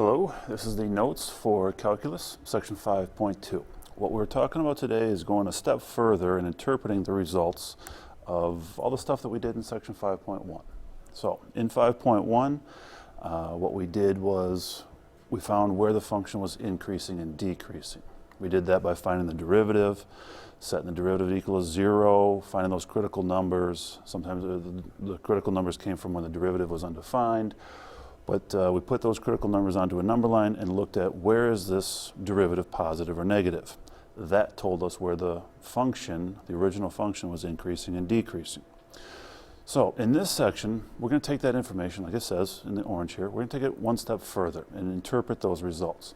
Hello, this is the notes for calculus, section 5.2. What we're talking about today is going a step further in interpreting the results of all the stuff that we did in section 5.1. So in 5.1, what we did was we found where the function was increasing and decreasing. We did that by finding the derivative, setting the derivative equal to 0, finding those critical numbers. Sometimes the critical numbers came from when the derivative was undefined. But we put those critical numbers onto a number line and looked at where is this derivative positive or negative. That told us where the function, the original function, was increasing and decreasing. So in this section, we're going to take that information, like it says in the orange here, we're going to take it one step further and interpret those results.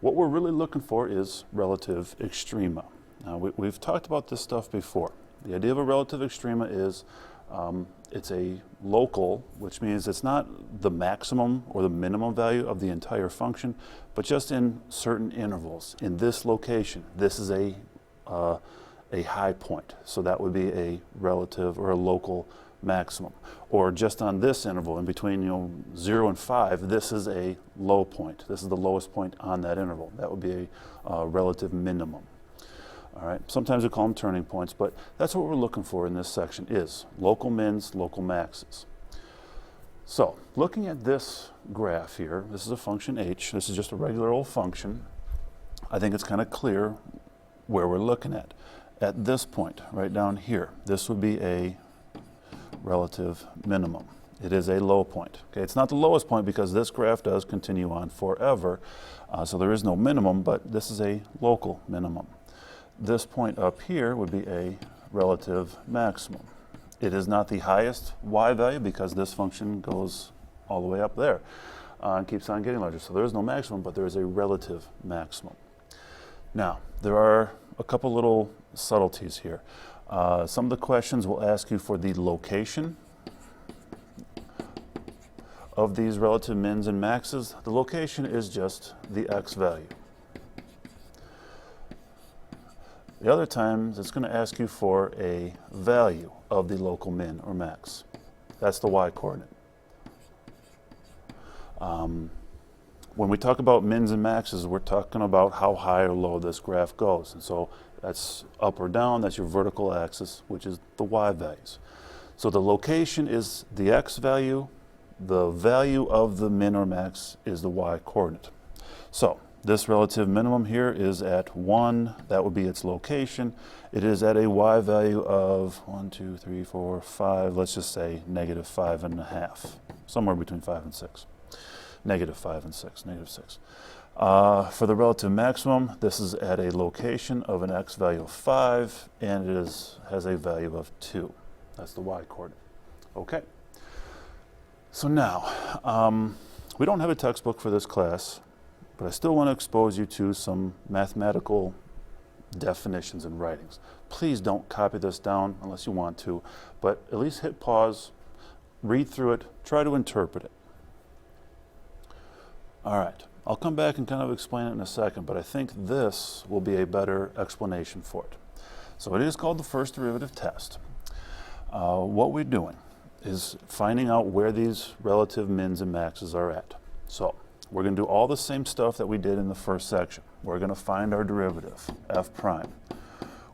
What we're really looking for is relative extrema. Now, we've talked about this stuff before. The idea of a relative extrema is it's a local, which means it's not the maximum or the minimum value of the entire function, but just in certain intervals. In this location, this is a high point, so that would be a relative or a local maximum. Or just on this interval, in between 0 and 5, this is a low point. This is the lowest point on that interval. That would be a relative minimum. All right. Sometimes we call them turning points, but that's what we're looking for in this section is local mins, local maxes. So looking at this graph here, this is a function h. This is just a regular old function. I think it's kind of clear where we're looking at. At this point, right down here, this would be a relative minimum. It is a low point. Okay, it's not the lowest point because this graph does continue on forever, so there is no minimum, but this is a local minimum. This point up here would be a relative maximum. It is not the highest y value because this function goes all the way up there and keeps on getting larger. So there is no maximum, but there is a relative maximum. Now, there are a couple little subtleties here. Some of the questions will ask you for the location of these relative mins and maxes. The location is just the x value. The other times, it's going to ask you for a value of the local min or max. That's the y-coordinate. When we talk about mins and maxes, we're talking about how high or low this graph goes. And so that's up or down, that's your vertical axis, which is the y values. So the location is the x value, the value of the min or max is the y-coordinate. So this relative minimum here is at 1. That would be its location. It is at a y value of 1, 2, 3, 4, 5. Let's just say negative 5.5. Somewhere between 5 and 6. Negative 5 and 6. Negative 6. For the relative maximum, this is at a location of an x value of 5, and it has a value of 2. That's the y-coordinate. Okay. So now, we don't have a textbook for this class, but I still want to expose you to some mathematical definitions and writings. Please don't copy this down unless you want to, but at least hit pause, read through it, try to interpret it. All right, I'll come back and kind of explain it in a second, but I think this will be a better explanation for it. So it is called the first derivative test. What we're doing is finding out where these relative mins and maxes are at. So we're going to do all the same stuff that we did in the first section. We're going to find our derivative, f prime.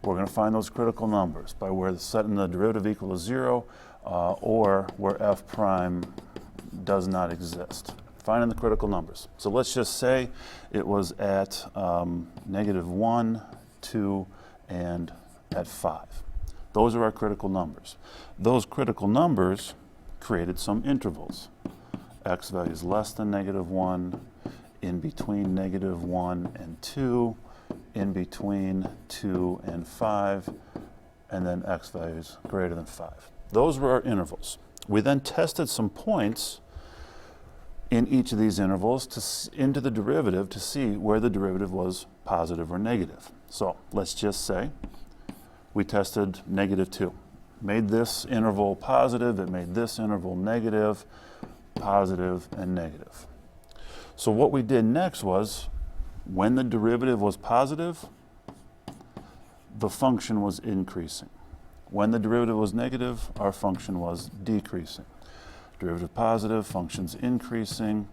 We're going to find those critical numbers by where setting the derivative equal to 0 or where f prime does not exist. Finding the critical numbers. So let's just say it was at negative 1, 2, and at 5. Those are our critical numbers. Those critical numbers created some intervals. X value is less than negative 1, in between negative 1 and 2, in between 2 and 5, and then x values greater than 5. Those were our intervals. We then tested some points in each of these intervals into the derivative to see where the derivative was positive or negative. So let's just say we tested negative 2. Made this interval positive, it made this interval negative, positive, and negative. So what we did next was, when the derivative was positive, the function was increasing. When the derivative was negative, our function was decreasing. Derivative positive, function's increasing.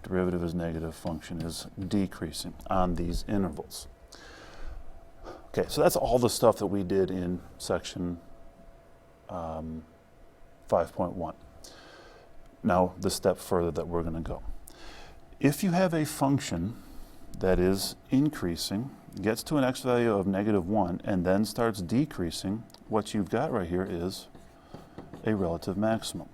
derivative is negative, function is decreasing on these intervals. Okay, so that's all the stuff that we did in section 5.1. Now, the step further that we're going to go. If you have a function that is increasing, gets to an x value of -1, and then starts decreasing, what you've got right here is a relative maximum.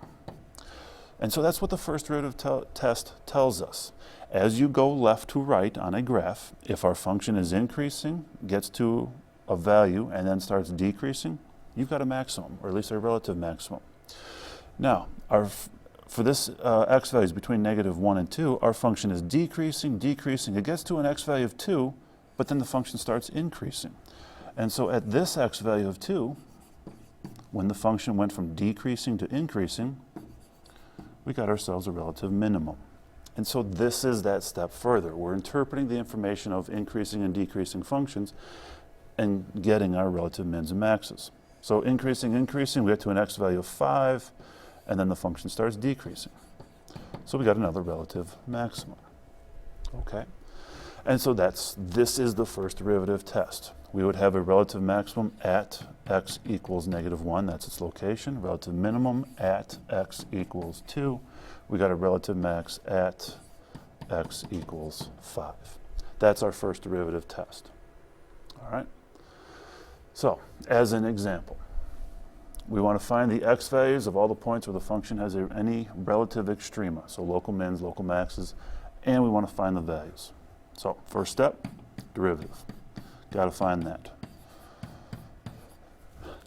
And so that's what the first derivative test tells us. As you go left to right on a graph, if our function is increasing, gets to a value, and then starts decreasing, you've got a maximum, or at least a relative maximum. Now, for this x values between -1 and 2, our function is decreasing. It gets to an x value of 2, but then the function starts increasing. And so at this x value of 2, when the function went from decreasing to increasing, we got ourselves a relative minimum. And so this is that step further. We're interpreting the information of increasing and decreasing functions and getting our relative mins and maxes. So increasing, we get to an x value of 5, and then the function starts decreasing. So we got another relative maximum. Okay? And so this is the first derivative test. We would have a relative maximum at x equals -1, that's its location. Relative minimum at x equals 2. We got a relative max at x equals 5. That's our first derivative test. All right? So, as an example, we want to find the x values of all the points where the function has any relative extrema, so local mins, local maxes, and we want to find the values. So, first step, derivative. Got to find that.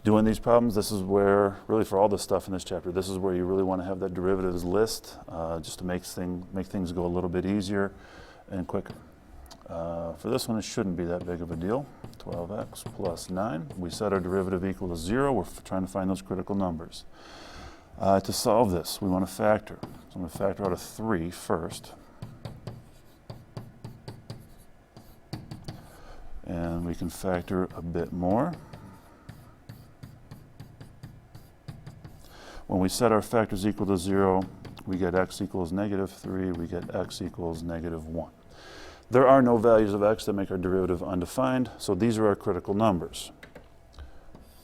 Doing these problems, this is where, really for all this stuff in this chapter, this is where you really want to have that derivatives list, just to make things go a little bit easier and quicker. For this one, it shouldn't be that big of a deal. 12x plus 9. We set our derivative equal to 0. We're trying to find those critical numbers. To solve this, we want to factor. So I'm going to factor out a 3 first. And we can factor a bit more. When we set our factors equal to 0, we get x equals -3, we get x equals -1. There are no values of x that make our derivative undefined, so these are our critical numbers.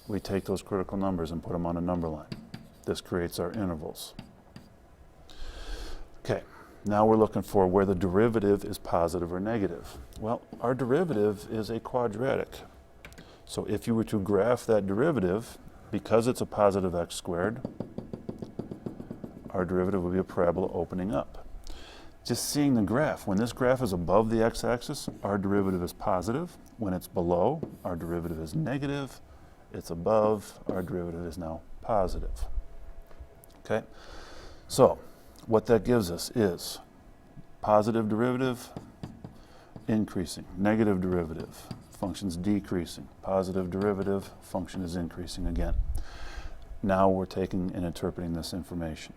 We take those critical numbers and put them on a number line. This creates our intervals. Okay, now we're looking for where the derivative is positive or negative. Well, our derivative is a quadratic. So if you were to graph that derivative, because it's a positive x squared, our derivative would be a parabola opening up. Just seeing the graph, when this graph is above the x-axis, our derivative is positive. When it's below, our derivative is negative. It's above, our derivative is now positive. Okay? So, what that gives us is positive derivative, increasing. Negative derivative, function's decreasing. Positive derivative, function is increasing again. Now we're taking and interpreting this information.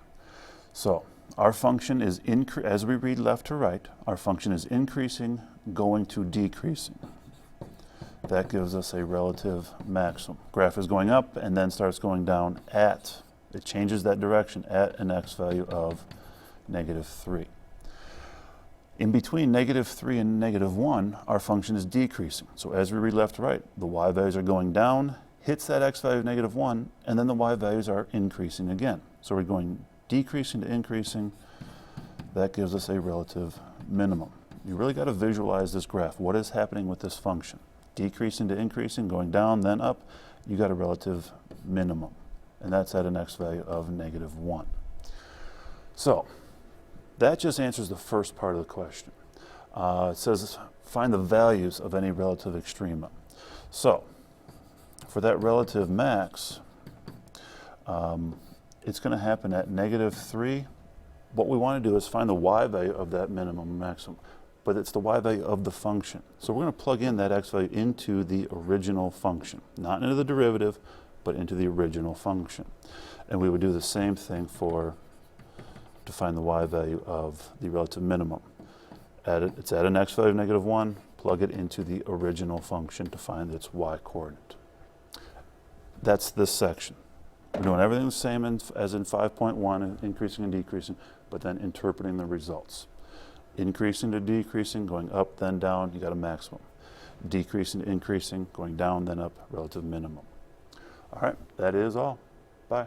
So, our function is, as we read left to right, our function is increasing, going to decreasing. That gives us a relative maximum. Graph is going up and then starts going down at, it changes that direction, at an x value of -3. In between -3 and -1, our function is decreasing. So as we read left to right, the y values are going down, hits that x value of -1, and then the y values are increasing again. So we're going decreasing to increasing. That gives us a relative minimum. You really got to visualize this graph. What is happening with this function? Decreasing to increasing, going down, then up, you got a relative minimum. And that's at an x value of -1. So, that just answers the first part of the question. It says, find the values of any relative extrema. So, for that relative max, it's going to happen at -3. What we want to do is find the y value of that minimum and maximum. But it's the y value of the function. So we're going to plug in that x value into the original function. Not into the derivative, but into the original function. And we would do the same thing to find the y value of the relative minimum. It's at an x value of -1, plug it into the original function to find its y coordinate. That's this section. We're doing everything the same as in 5.1, increasing and decreasing, but then interpreting the results. Increasing to decreasing, going up, then down, you got a maximum. Decreasing to increasing, going down, then up, relative minimum. All right, that is all. Bye.